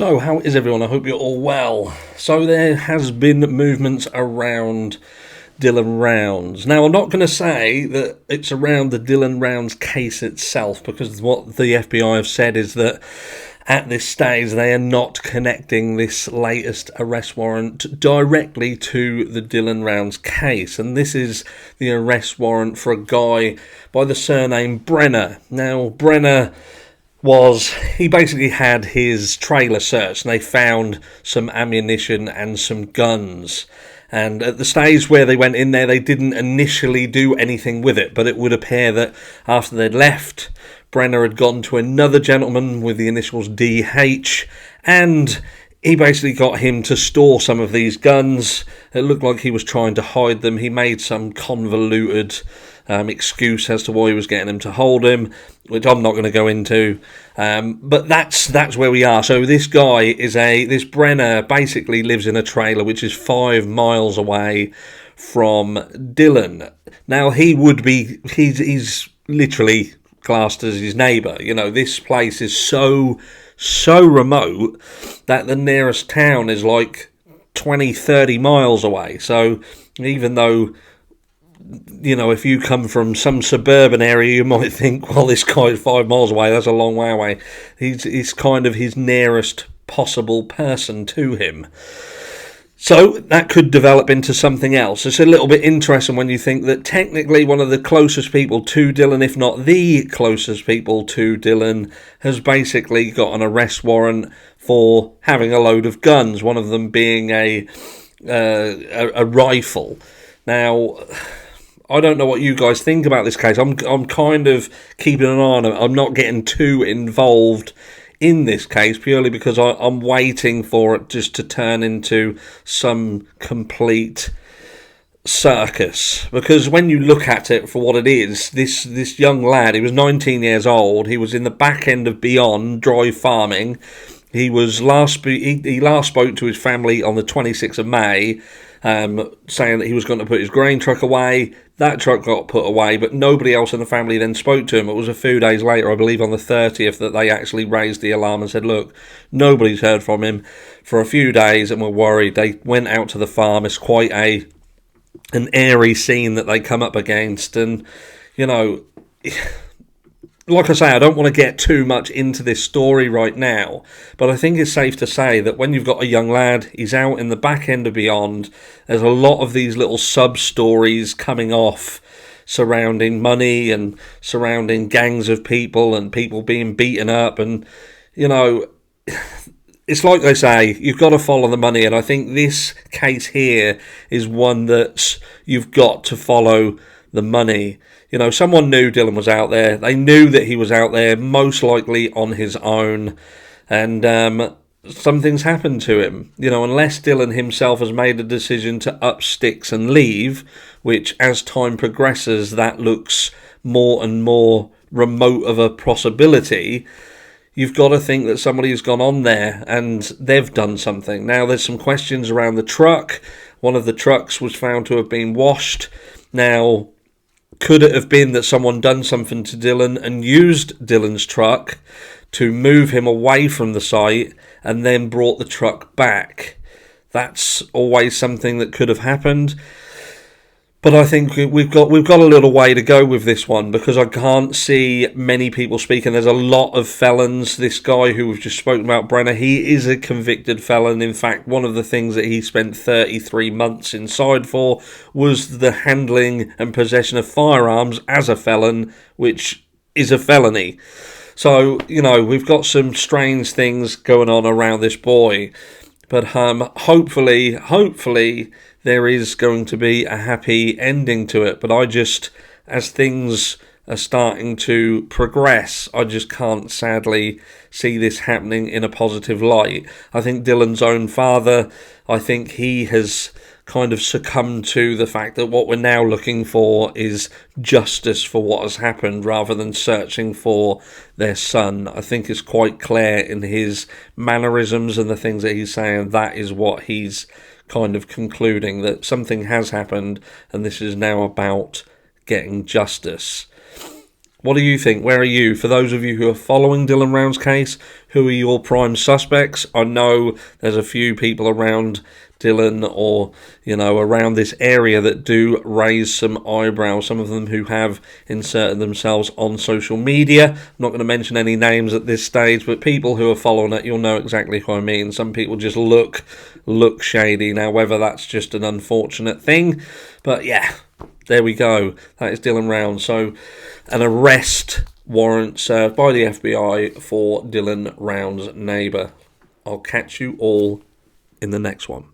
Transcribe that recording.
So, how is everyone? I hope you're all well. So, there has been movements around Dylan Rounds. Now, I'm not going to say that it's around the Dylan Rounds case itself, because what the FBI have said is that at this stage they are not connecting this latest arrest warrant directly to the Dylan Rounds case. And this is the arrest warrant for a guy by the surname Brenner. Now, Brenner he basically had his trailer searched and they found some ammunition and some guns. And at the stage where they went in there, they didn't initially do anything with it, but it would appear that after they'd left, Brenner had gone to another gentleman with the initials DH, and he basically got him to store some of these guns. It looked like he was trying to hide them. He made some convoluted excuse as to why he was getting him to hold him, which I'm not going to go into. But that's where we are. So this guy this Brenner basically lives in a trailer which is 5 miles away from Dylan. Now he's literally classed as his neighbour. You know, this place is so remote that the nearest town is like 20-30 miles away. So even though, you know, if you come from some suburban area, you might think, well, this guy is 5 miles away, that's a long way away. He's kind of his nearest possible person to him. So that could develop into something else. It's a little bit interesting when you think that technically one of the closest people to Dylan, if not the closest people to Dylan, has basically got an arrest warrant for having a load of guns, one of them being a rifle. Now, I don't know what you guys think about this case. I'm kind of keeping an eye on it. I'm not getting too involved in this case purely because I'm waiting for it just to turn into some complete circus. Because when you look at it for what it is, this young lad, he was 19 years old. He was in the back end of Beyond Dry Farming. He last spoke to his family on the 26th of May. Saying that he was going to put his grain truck away. That truck got put away, but nobody else in the family then spoke to him. It was a few days later, I believe on the 30th, that they actually raised the alarm and said, look, nobody's heard from him for a few days and we're worried. They went out to the farm. It's quite an airy scene that they come up against, and, you know, like I say, I don't want to get too much into this story right now, but I think it's safe to say that when you've got a young lad, he's out in the back end of Beyond, there's a lot of these little sub-stories coming off surrounding money and surrounding gangs of people and people being beaten up, and, you know, it's like they say, you've got to follow the money, and I think this case here is one that you've got to follow the money. You know, someone knew Dylan was out there. They knew that he was out there, most likely on his own. And something's happened to him. You know, unless Dylan himself has made a decision to up sticks and leave, which as time progresses, that looks more and more remote of a possibility, you've got to think that somebody has gone on there and they've done something. Now, there's some questions around the truck. One of the trucks was found to have been washed. Now, could it have been that someone done something to Dylan and used Dylan's truck to move him away from the site and then brought the truck back? That's always something that could have happened. But I think we've got a little way to go with this one, because I can't see many people speaking. There's a lot of felons. This guy who we've just spoken about, Brenner, he is a convicted felon. In fact, one of the things that he spent 33 months inside for was the handling and possession of firearms as a felon, which is a felony. So, you know, we've got some strange things going on around this boy. But hopefully there is going to be a happy ending to it. But as things are starting to progress, I just can't sadly see this happening in a positive light. I think Dylan's own father, I think he has kind of succumbed to the fact that what we're now looking for is justice for what has happened rather than searching for their son. I think it's quite clear in his mannerisms and the things that he's saying, that is what he's kind of concluding, that something has happened and this is now about getting justice. What do you think? Where are you? For those of you who are following Dylan Round's case, who are your prime suspects? I know there's a few people around Dylan or, around this area that do raise some eyebrows. Some of them who have inserted themselves on social media. I'm not going to mention any names at this stage, but people who are following it, you'll know exactly who I mean. Some people just look shady. Now, whether that's just an unfortunate thing, but yeah, there we go. That is Dylan Round. So, an arrest warrant served by the FBI for Dylan Round's neighbour. I'll catch you all in the next one.